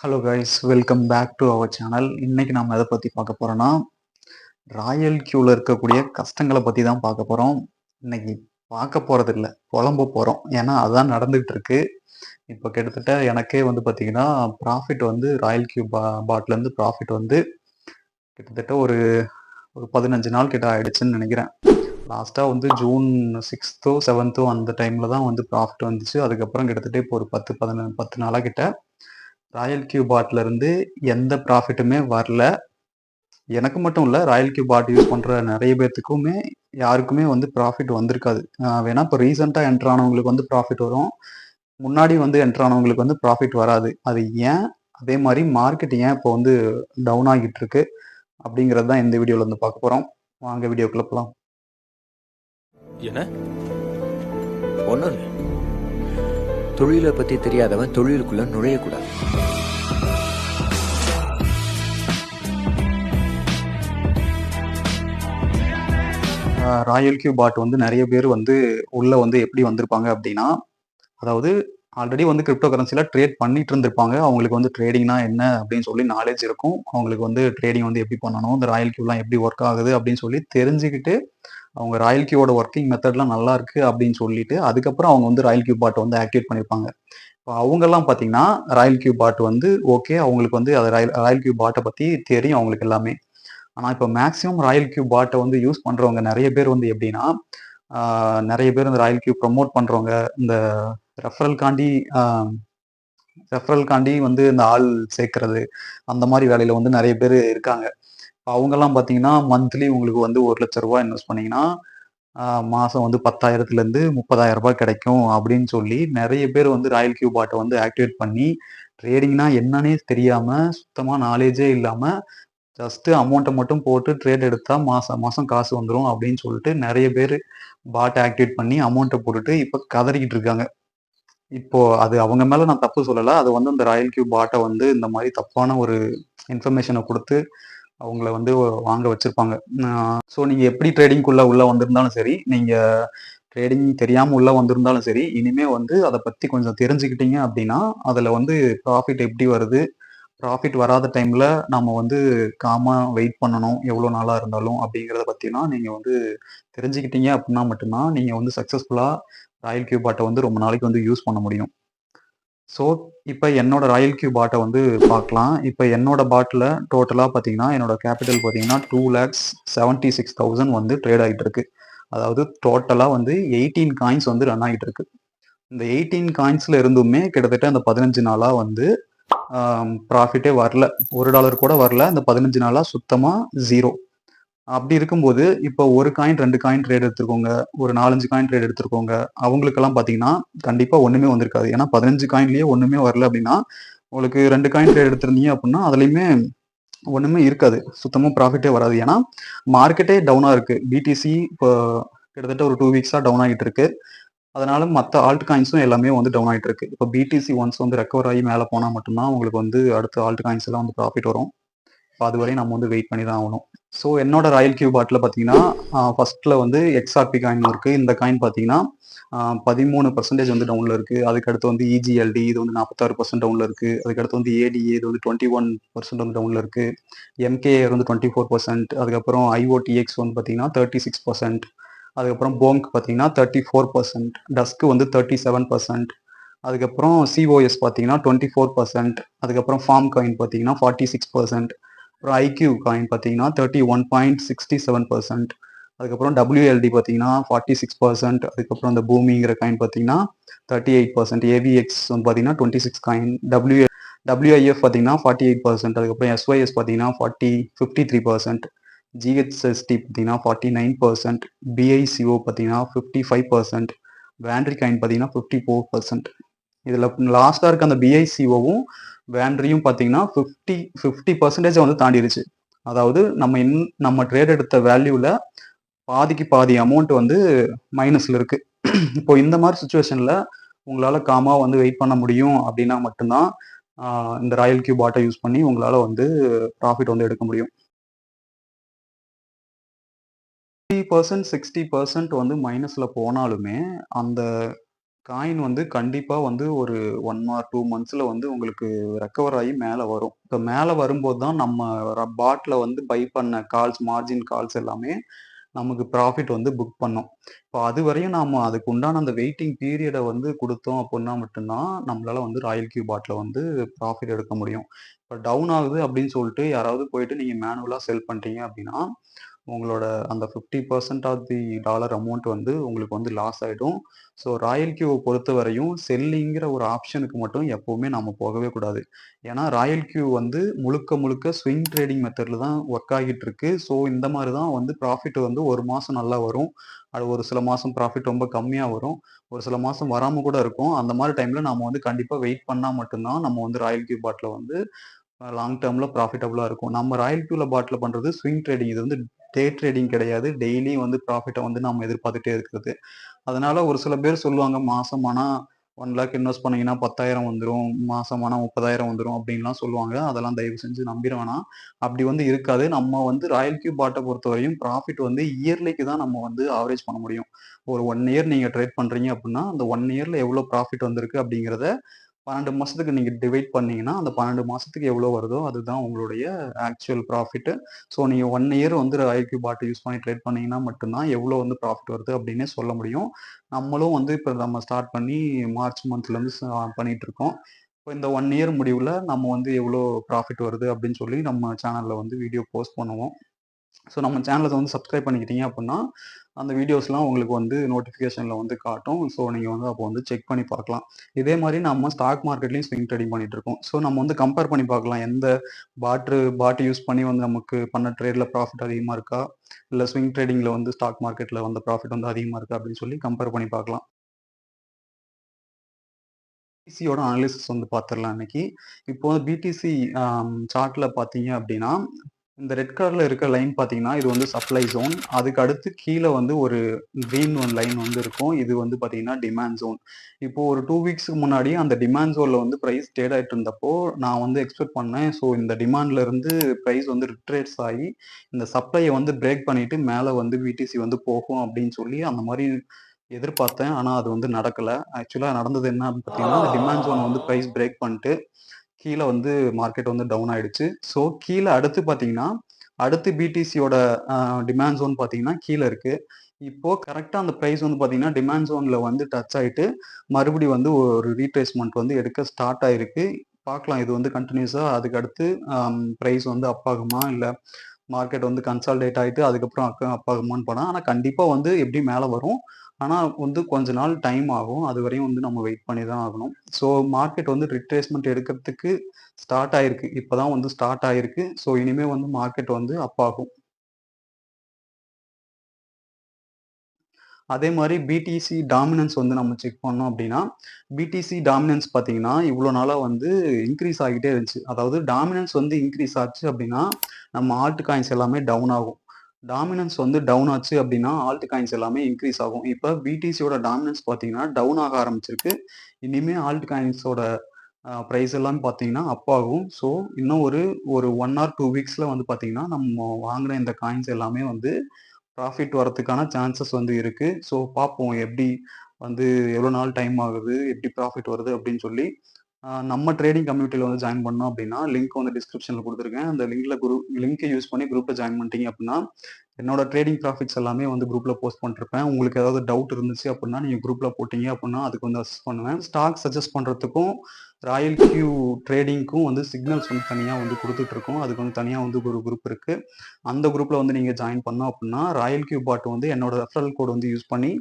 Hello guys, welcome back to our channel. இன்னைக்கு நம்ம எதை பற்றி பார்க்க போகிறோன்னா, ராயல் கியூவில் இருக்கக்கூடிய கஷ்டங்களை பற்றி தான் பார்க்க போகிறோம். இன்னைக்கு பார்க்க போகிறது இல்லை, புலம்ப போகிறோம். ஏன்னா அதுதான் நடந்துகிட்டு இருக்கு. இப்போ கிட்டத்தட்ட எனக்கே வந்து பார்த்தீங்கன்னா ப்ராஃபிட் வந்து ராயல் கியூ பாட்லேருந்து ப்ராஃபிட் வந்து கிட்டத்தட்ட ஒரு ஒரு 15 நாள் கிட்ட ஆயிடுச்சுன்னு நினைக்கிறேன். லாஸ்ட்டாக வந்து ஜூன் 6 7 அந்த டைமில் தான் வந்து ப்ராஃபிட் வந்துச்சு. அதுக்கப்புறம் கிட்டத்தட்ட இப்போ ஒரு 10 நாளாக கிட்ட ராயல் கியூ பாட்ல இருந்து எந்த ப்ராஃபிட்டுமே வரல. எனக்கு மட்டும் இல்ல, ராயல் கியூ பாட் யூஸ் பண்ற நிறைய பேத்துக்குமே யாருக்குமே வந்து ப்ராஃபிட் வந்திருக்காது. வேணா இப்போ ரீசெண்டா என்டர் ஆனவங்களுக்கு வந்து ப்ராஃபிட் வரும். முன்னாடி வந்து என்டர் ஆனவங்களுக்கு வந்து ப்ராஃபிட் வராது. அது ஏன்? அதே மாதிரி மார்க்கெட் ஏன் இப்போ வந்து டவுன் ஆகிட்டு இருக்கு அப்படிங்கிறது தான் இந்த வீடியோல வந்து பார்க்க போறோம். வாங்க வீடியோக்குள்ள போலாம். என்ன ஒன்றும் இல்லை. தொழிலை பற்றி தெரியாதவன் தொழிலுக்குள்ள நுழையக்கூடாது. ராயல் கியூ பாட் வந்து நிறைய பேர் வந்து உள்ள வந்து எப்படி வந்திருப்பாங்க அப்படின்னா, அதாவது ஆல்ரெடி வந்து கிரிப்டோ கரன்சில ட்ரேட் பண்ணிட்டு இருந்திருப்பாங்க. அவங்களுக்கு வந்து ட்ரேடிங்னா என்ன அப்படின்னு சொல்லி நாலேஜ் இருக்கும். அவங்களுக்கு வந்து ட்ரேடிங் வந்து எப்படி பண்ணணும், இந்த ராயல் கியூலாம் எப்படி ஒர்க் ஆகுது அப்படின்னு சொல்லி தெரிஞ்சுக்கிட்டு, அவங்க ராயல் கியூவோட ஒர்க்கிங் மெத்தட்லாம் நல்லா இருக்கு அப்படின்னு சொல்லிட்டு, அதுக்கப்புறம் அவங்க வந்து ராயல் கியூ பாட் வந்து ஆக்டிவேட் பண்ணியிருப்பாங்க. இப்போ அவங்கெல்லாம் பார்த்தீங்கன்னா, ராயல் கியூ பாட் வந்து ஓகே, அவங்களுக்கு வந்து அது ராயல் கியூ பாட்டை பத்தி தெரியும் அவங்களுக்கு எல்லாமே. ஆனா இப்போ மேக்ஸிமம் ராயல் கியூ பாட்டை வந்து யூஸ் பண்றவங்க நிறைய பேர் வந்து எப்படின்னா, நிறைய பேர் இந்த ராயல் கியூ ப்ரொமோட் பண்றவங்க, இந்த ரெஃபரல்காண்டி ரெஃபரல்காண்டி வந்து இந்த ஆள் சேர்க்கறது, அந்த மாதிரி வேலையில வந்து நிறைய பேர் இருக்காங்க. அவங்கெல்லாம் பார்த்தீங்கன்னா, மந்த்லி உங்களுக்கு வந்து ரூ. 1,00,000 இன்வெஸ்ட் பண்ணீங்கன்னா, மாசம் வந்து 10,000லேருந்து ரூ. 30,000 கிடைக்கும் அப்படின்னு சொல்லி நிறைய பேர் வந்து ராயல் கியூ பாட்டை வந்து ஆக்டிவேட் பண்ணி, ட்ரேடிங்னா என்னன்னே தெரியாம, சுத்தமா நாலேஜே இல்லாம, ஜஸ்ட் அமௌண்ட்டை மட்டும் போட்டு ட்ரேட் எடுத்தா மாசம் மாசம் காசு வந்துரும் அப்படின்னு சொல்லிட்டு நிறைய பேர் பாட் ஆக்டிவேட் பண்ணி அமௌண்ட்டை போட்டுட்டு இப்ப கதறிக்கிட்டு இருக்காங்க. இப்போ அது அவங்க மேல நான் தப்பு சொல்லல. அது வந்து அந்த ராயல் கியூ பாட்ட வந்து இந்த மாரி தப்பான ஒரு இன்ஃபர்மேஷன குடுத்து அவங்கள வந்து வாங்க வச்சிருப்பாங்க. ஸோ நீங்க எப்படி ட்ரேடிங்க்குள்ள உள்ள வந்திருந்தாலும் சரி, நீங்க ட்ரேடிங் தெரியாம உள்ள வந்திருந்தாலும் சரி, இனிமே வந்து அத பத்தி கொஞ்சம் தெரிஞ்சுக்கிட்டீங்க அப்படின்னா, அதுல வந்து ப்ராஃபிட் எப்படி வருது? ப்ராஃபிட் வராத டைம்ல நம்ம வந்து காமா வெயிட் பண்ணணும், எவ்வளோ நாளா இருந்தாலும் அப்படிங்கிறத பத்திலாம் நீங்க வந்து தெரிஞ்சுக்கிட்டீங்க அப்படின்னா மட்டும் தான், நீங்க வந்து சக்சஸ்ஃபுல்லா ராயல் கியூ பாட்ட வந்து ரொம்ப நாளைக்கு வந்து யூஸ் பண்ண முடியும். ஸோ, இப்ப என்னோட ராயல் கியூ பாட்ட வந்து பார்க்கலாம். இப்ப என்னோட பாட்ல டோட்டலா பார்த்தீங்கன்னா, என்னோட கேபிட்டல் பார்த்தீங்கன்னா 2,76,000 வந்து ட்ரேட் ஆயிட்டு இருக்கு. அதாவது டோட்டலா வந்து 18 காயின்ஸ் வந்து ரன் ஆகிட்டு இருக்கு. இந்த 18 காயின்ஸ்ல இருந்துமே கிட்டத்தட்ட அந்த 15 நாளா வந்து ப்ராஃபிட்டே வரல. $1 கூட வரல. அந்த 15 நாளா சுத்தமா 0. அப்படி இருக்கும்போது, இப்போ 1 காயின், 2 காயின் ட்ரேட் எடுத்துக்கோங்க. ஒரு 4, 5 காயின் ட்ரேட் எடுத்துக்கோங்க. அவங்களுக்கெல்லாம் பார்த்தீங்கன்னா, கண்டிப்பா ஒண்ணுமே வந்திருக்காது. ஏன்னா 15 காயின்லயே ஒண்ணுமே வரல அப்படின்னா, உங்களுக்கு 2 காயின் ட்ரேட் எடுத்திருந்தீங்க அப்படின்னா, அதுலயுமே ஒண்ணுமே இருக்காது. சுத்தமா ப்ராஃபிட்டே வராது. ஏன்னா, மார்க்கெட்டே டவுனா இருக்கு. பிடிசி இப்போ கிட்டத்தட்ட ஒரு 2 வீக்ஸா டவுன் ஆகிட்டு இருக்கு. அதனால மத்த ஆல்ட் காயின்ஸும் எல்லாமே வந்து டவுன் ஆயிட்டு இருக்கு. இப்போ பிடிசி ஒன்ஸ் வந்து ரெக்கவர் ஆகி மேல போனா மட்டும் தான் உங்களுக்கு வந்து அடுத்த ஆல்ட் காயின்ஸ் எல்லாம் வந்து ப்ராஃபிட் வரும். அதுவரையும் நம்ம வந்து வெயிட் பண்ணி தான் ஆகணும். ஸோ என்னோட ராயல் கியூ பாட்ல பார்த்தீங்கன்னா, ஃபர்ஸ்ட்ல வந்து எக்ஸ்ஆர்பி காயின் இருக்கு. இந்த காயின் பார்த்தீங்கன்னா, 13% வந்து டவுன்ல இருக்கு. அதுக்கடுத்து வந்து இஜிஎல்டி இது வந்து 46% டவுன்ல இருக்கு. அதுக்கடுத்து வந்து ஏடிஏ இது வந்து 21% வந்து டவுன்ல இருக்கு. எம்கேஏர் வந்து 24%. அதுக்கப்புறம் ஐஓடிஎக்ஸ் வந்து பார்த்தீங்கன்னா 36%. அதுக்கப்புறம் போங்க் பார்த்தீங்கன்னா 34%. டஸ்க் வந்து 37%. அதுக்கப்புறம் சிஓஎஸ் பார்த்தீங்கன்னா 24%. அதுக்கப்புறம் ஃபார்ம் காயின் பார்த்தீங்கன்னா 46%. அப்புறம் ஐக்யூ காயின் பார்த்தீங்கன்னா 31.67%. அதுக்கப்புறம் டபிள்யூஎல்டி பார்த்தீங்கன்னா 46%. அதுக்கப்புறம் இந்த பூமிங்கிற காயின் பார்த்தீங்கன்னா 38%. ஏவிஎக்ஸ் வந்து பார்த்தீங்கன்னா 26 காயின். டபிள்யூஐஎஃப் பார்த்தீங்கன்னா 48%. அதுக்கப்புறம் எஸ்ஒய்எஸ் பார்த்தீங்கன்னா 53%. ஜிஹெச்எஸ்டி பார்த்தீங்கன்னா 49%. பிஐசிஓ பார்த்தீங்கன்னா 55%. வேண்ட்ரி காயின் பார்த்தீங்கன்னா 54%. இதுல லாஸ்டா இருக்க அந்த பிஐசிஓவும் வேண்ட்ரியும் பார்த்தீங்கன்னா 50% வந்து தாண்டிடுச்சு. அதாவது நம்ம ட்ரேட் எடுத்த வேல்யூல பாதிக்கு பாதி அமௌண்ட் வந்து மைனஸ்ல இருக்கு. இப்போ இந்த மாதிரி சுச்சுவேஷன்ல உங்களால காமா வந்து வெயிட் பண்ண முடியும் அப்படின்னா மட்டும்தான் இந்த ராயல் கியூ பாட்டை யூஸ் பண்ணி உங்களால வந்து ப்ராஃபிட் வந்து எடுக்க முடியும். 50% 60% வந்து மைனஸ்ல போனாலுமே அந்த காயின் வந்து கண்டிப்பா வந்து ஒரு 1 ஆர் 2 மந்த்ஸ்ல வந்து உங்களுக்கு ரெக்கவர் ஆயி மேல வரும். இப்ப மேல வரும்போது தான் நம்ம பாட்ல வந்து பை பண்ண கால்ஸ், மார்ஜின் கால்ஸ் எல்லாமே நமக்கு ப்ராஃபிட் வந்து புக் பண்ணும். இப்போ அதுவரையும் நாம அதுக்கு உண்டான அந்த வெயிட்டிங் பீரியட வந்து குடுத்தோம் அப்புட்னா மட்டும் தான், நம்மளால வந்து ராயல் கியூ பாட்ல வந்து ப்ராஃபிட் எடுக்க முடியும். இப்ப டவுன் ஆகுது அப்படின்னு சொல்லிட்டு யாராவது போயிட்டு நீங்க மேனுவலா செல் பண்றீங்க அப்படின்னா, உங்களோட அந்த 50% ஆஃப் தி டாலர் அமௌண்ட் வந்து உங்களுக்கு வந்து லாஸ் ஆயிடும். ஸோ ராயல் கியூவ பொறுத்தவரையும் செல்லிங்கிற ஒரு ஆப்ஷனுக்கு மட்டும் எப்பவுமே நாம போகவே கூடாது. ஏன்னா ராயல் கியூ வந்து முழுக்க முழுக்க ஸ்விங் ட்ரேடிங் மெத்தட்ல தான் ஒர்க் ஆகிட்டு இருக்கு. ஸோ இந்த மாரி தான் வந்து ப்ராஃபிட் வந்து 1 மாசம் நல்லா வரும். அது ஒரு சில மாசம் ப்ராஃபிட் ரொம்ப கம்மியா வரும். ஒரு சில மாசம் வராம கூட இருக்கும். அந்த மாரி டைம்ல நாம வந்து கண்டிப்பா வெயிட் பண்ணா மட்டும் தான் நம்ம வந்து ராயல் கியூ பாட்ல வந்து லாங் டேர்ம்ல ப்ராஃபிட்டபிளா இருக்கும். நம்ம ராயல் கியூல பாட்ல பண்றது ஸ்விங் ட்ரேடிங். இது வந்து டே ட்ரேடிங் கிடையாது. டெய்லியும் வந்து ப்ராஃபிட்ட வந்து நம்ம எதிர்பார்த்துட்டே இருக்கிறது. அதனால ஒரு சில பேர் சொல்லுவாங்க, மாசம் ஆனா 1,00,000 இன்வெஸ்ட் பண்ணீங்கன்னா 10,000 வந்துரும். மாசம் ஆனா 30,000 வந்துரும் அப்டின்லாம் சொல்லுவாங்க. அதெல்லாம் தயவு செஞ்சு நம்பிற வேணாம். அப்டி வந்து இருக்காது. நம்ம வந்து ராயல் கியூ பாட்ட பொறுத்தவரையும் ப்ராஃபிட் வந்து இயர்லிக்கு தான் நம்ம வந்து ஆவரேஜ் பண்ண முடியும். ஒரு 1 இயர் நீங்க ட்ரேட் பண்றீங்க அப்டின்னா, அந்த 1 இயர்ல எவ்ளோ ப்ராஃபிட் வந்திருக்கு அப்டிங்கிறத 12 மாசத்துக்கு நீங்க டிவைட் பண்ணீங்கன்னா, அந்த 12 மாசத்துக்கு எவ்வளோ வருதோ, அதுதான் உங்களுடைய ஆக்சுவல் ப்ராஃபிட்டு. ஸோ நீங்க 1 இயர் வந்து ஐக்யூ பாட் யூஸ் பண்ணி ட்ரேட் பண்ணீங்கன்னா மட்டும் தான், எவ்வளோ வந்து ப்ராஃபிட் வருது அப்டின்னே சொல்ல முடியும். நம்மளும் வந்து இப்ப நம்ம ஸ்டார்ட் பண்ணி மார்ச் மந்த்லேருந்து பண்ணிட்டுருக்கோம். இப்ப இந்த 1 இயர் முடிவுல நம்ம வந்து எவ்வளோ ப்ராஃபிட் வருது அப்டின்னு சொல்லி நம்ம சேனல்ல வந்து வீடியோ போஸ்ட் பண்ணுவோம். ஸோ நம்ம சேனல வந்து சப்ஸ்கிரைப் பண்ணிக்கிட்டீங்க அப்புட்ன்னா, அந்த வீடியோஸ்லாம் உங்களுக்கு வந்து நோட்டிஃபிகேஷன்ல வந்து காட்டும். ஸோ நீங்க வந்து அப்போ வந்து செக் பண்ணி பார்க்கலாம். இதே மாரி நம்ம ஸ்டாக் மார்க்கெட்லயும் ஸ்விங் ட்ரேடிங் பண்ணிட்டுருக்கோம். ஸோ நம்ம வந்து கம்பேர் பண்ணி பார்க்கலாம். எந்த பாட் யூஸ் பண்ணி வந்து நமக்கு பண்ண ட்ரேட்ல ப்ராஃபிட் அதிகமா இருக்கா? இல்ல ஸ்விங் ட்ரேடிங்ல வந்து ஸ்டாக் மார்க்கெட்ல வந்த ப்ராஃபிட் வந்து அதிகமா இருக்கா? அப்படின்னு சொல்லி கம்பேர் பண்ணி பார்க்கலாம். பிடிசியோட அனாலிசிஸ் வந்து பார்த்துரலாம் இன்னைக்கு. இப்போ பிடிசி சார்ட்ல பார்த்தீங்க அப்படின்னா, இந்த ரெட் கலர்ல இருக்க லைன் பார்த்தீங்கன்னா, இது வந்து சப்ளை ஜோன். அதுக்கு அடுத்து கீழ வந்து ஒரு கிரீன் லைன் வந்து இருக்கும். இது வந்து பார்த்தீங்கன்னா, டிமாண்ட் ஜோன். இப்போ ஒரு 2 வீக்ஸ்க்கு முன்னாடி அந்த டிமாண்ட் ஜோன்ல வந்து பிரைஸ் ட்ரேட் ஆயிட்டு இருந்தப்போ, நான் வந்து எக்ஸ்பெக்ட் பண்ணேன். ஸோ இந்த டிமாண்ட்ல இருந்து பிரைஸ் வந்து ரிட்ரேஸ் ஆயி, இந்த சப்ளைய வந்து பிரேக் பண்ணிட்டு மேல வந்து பிடிசி வந்து போகும் அப்படின்னு சொல்லி அந்த மாரி எதிர்பார்த்தேன். ஆனா அது வந்து நடக்கல. ஆக்சுவலா நடந்தது என்ன அப்படின்னு பார்த்தீங்கன்னா, அந்த டிமாண்ட் ஜோன வந்து பிரைஸ் பிரேக் பண்ணிட்டு, கீழ வந்து மார்க்கெட் வந்து டவுன் ஆயிடுச்சு. ஸோ கீழ அடுத்து பார்த்தீங்கன்னா, அடுத்து பிடிசியோட அ டிமாண்ட் ஜோன் பார்த்தீங்கன்னா, கீழ இருக்கு. இப்போ கரெக்ட்டா அந்த பிரைஸ் வந்து பார்த்தீங்கன்னா, டிமாண்ட் ஜோன்ல வந்து டச் ஆயிட்டு, மறுபடியும் வந்து ஒரு ரீட்ரேஸ்மென்ட் வந்து எடுக்க ஸ்டார்ட் ஆயிருக்கு. பார்க்கலாம் இது வந்து கன்டினியூஸா அதுக்கு அடுத்து பிரைஸ் வந்து அப் ஆகுமா? இல்ல மார்க்கெட் வந்து கன்சாலிடேட் ஆயிட்டு அதுக்கப்புறம் அப் ஆகுமான்னு ஆனா கண்டிப்பா வந்து எப்படியும் மேல வரும். ஆனா வந்து கொஞ்ச நாள் டைம் ஆகும். அதுவரையும் வந்து நம்ம வெயிட் பண்ணி தான் ஆகணும். ஸோ மார்க்கெட் வந்து ரிட்ரேஸ்மென்ட் எடுக்கிறதுக்கு ஸ்டார்ட் ஆயிருக்கு. இப்பதான் வந்து ஸ்டார்ட் ஆயிருக்கு. ஸோ இனிமே வந்து மார்க்கெட் வந்து அப் ஆகும். அதே மாரி பிடிசி டாமினன்ஸ் வந்து நம்ம செக் பண்ணோம் அப்படின்னா, பிடிசி டாமினன்ஸ் பார்த்தீங்கன்னா, இவ்வளோ நாளா வந்து இன்கிரீஸ் ஆகிட்டே இருந்துச்சு. அதாவது டாமினன்ஸ் வந்து இன்கிரீஸ் ஆச்சு அப்படின்னா, நம்ம ஆல்ட் காயின்ஸ் எல்லாமே டவுன் ஆகும். டாமினன்ஸ் வந்து டவுன் ஆச்சு அப்படின்னா, ஆல்ட் காயின்ஸ் எல்லாமே இன்கிரீஸ் ஆகும். இப்ப பிடிசியோட டாமினன்ஸ் பார்த்தீங்கன்னா, டவுன் ஆக ஆரம்பிச்சிருக்கு. இனிமே ஆல்ட் காயின்ஸோட பிரைஸ் எல்லாம் பார்த்தீங்கன்னா, அப் ஆகும். ஸோ இன்னும் ஒரு ஒரு 1 ஆர் 2 வீக்ஸ்ல வந்து பார்த்தீங்கன்னா, நம்ம வாங்குன இந்த காயின்ஸ் எல்லாமே வந்து ப்ராஃபிட் வரதுக்கான சான்சஸ் வந்து இருக்கு. ஸோ பார்ப்போம் எப்படி வந்து எவ்வளோ நாள் டைம் ஆகுது, எப்படி ப்ராஃபிட் வருது அப்படின்னு சொல்லி. நம்ம ட்ரேடிங் கம்யூனிட்டில வந்து ஜாயின் பண்ணோம் அப்படின்னா, லிங்க் வந்து டிஸ்கிரிப்ஷன்ல குடுத்துருக்கேன். அந்த லிங்க்க யூஸ் பண்ணி குரூப்ல ஜாயின் பண்ணிட்டீங்க அப்படின்னா, என்னோட ட்ரேடிங் ப்ராஃபிட்ஸ் எல்லாமே வந்து குரூப்ல போஸ்ட் பண்ணிட்டுருப்பேன். உங்களுக்கு ஏதாவது டவுட் இருந்துச்சு அப்படின்னா, நீங்க குரூப்ல போட்டீங்க அப்படின்னா, அதுக்கு வந்து அசிஸ்ட் பண்ணுவேன். ஸ்டாக் சஜெஸ்ட் பண்றதுக்கும், ராயல் கியூ ட்ரேடிங்க்கும் வந்து சிக்னல்ஸ் வந்து தனியா வந்து குடுத்துட்டுருக்கோம். அதுக்கு வந்து தனியா வந்து ஒரு குரூப் இருக்கு. அந்த குரூப்ல வந்து நீங்க ஜாயின் பண்ணோம் அப்படின்னா, ராயல் கியூ பாட் வந்து என்னோட ரெஃபரல் கோட் வந்து யூஸ் பண்ணி,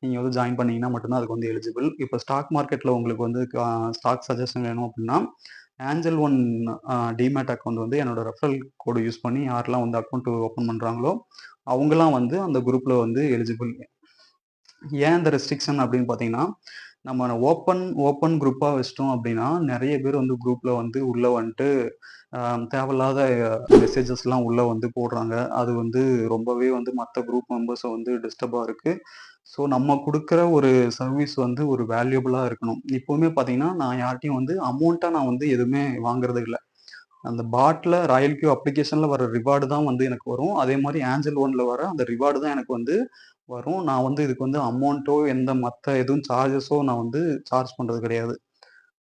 நீங்க வந்து ஜாயின் பண்ணீங்கன்னா மட்டும் தான் அதுக்கு வந்து எலிஜிபிள். இப்ப ஸ்டாக் மார்க்கெட்ல உங்களுக்கு வந்து ஸ்டாக் சஜஷன் வேணும் அப்படின்னா, ஏஞ்சல் ஒன் டிமேட் அக்கவுண்ட் வந்து என்னோட ரெஃபரல் கோடு யூஸ் பண்ணி யாரெல்லாம் வந்து அக்கவுண்ட் ஓப்பன் பண்றாங்களோ, அவங்கலாம் வந்து அந்த குரூப்ல வந்து எலிஜிபிள். ஏன் இந்த ரெஸ்ட்ரிக்ஷன் அப்படின்னு பார்த்தீங்கன்னா, நம்ம ஓப்பன் ஓப்பன் குரூப்பா வச்சுட்டோம் அப்படின்னா, நெறைய பேர் வந்து குரூப்ல வந்து உள்ள வந்துட்டு அ தேவையில்லாத மெசேஜஸ்லாம் உள்ள வந்து போடுறாங்க. அது வந்து ரொம்பவே வந்து மத்த குரூப் மெம்பர்ஸ வந்து டிஸ்டர்பா இருக்கு. ஸோ நம்ம குடுக்குற ஒரு சர்வீஸ் வந்து ஒரு வேல்யூபிளா இருக்கணும். இப்பவுமே பார்த்தீங்கன்னா, நான் யார்ட்டயும் வந்து அமௌண்ட்டா நான் வந்து எதுவுமே வாங்குறது இல்ல. அந்த பாட்ல ராயல் கியூ அப்ளிகேஷன்ல வர ரிவார்டு தான் வந்து எனக்கு வரும். அதே மாரி ஏஞ்சல் ஒன்ல வர அந்த ரிவார்டு தான் எனக்கு வந்து வரும். நான் வந்து இதுக்கு வந்து அமௌண்ட்டோ, எந்த மத்த எதுவும் சார்ஜஸோ நான் வந்து சார்ஜ் பண்றது கிடையாது.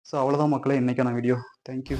ஸோ அவ்வளோதான் மக்களே இன்னைக்கான வீடியோ. Thank you.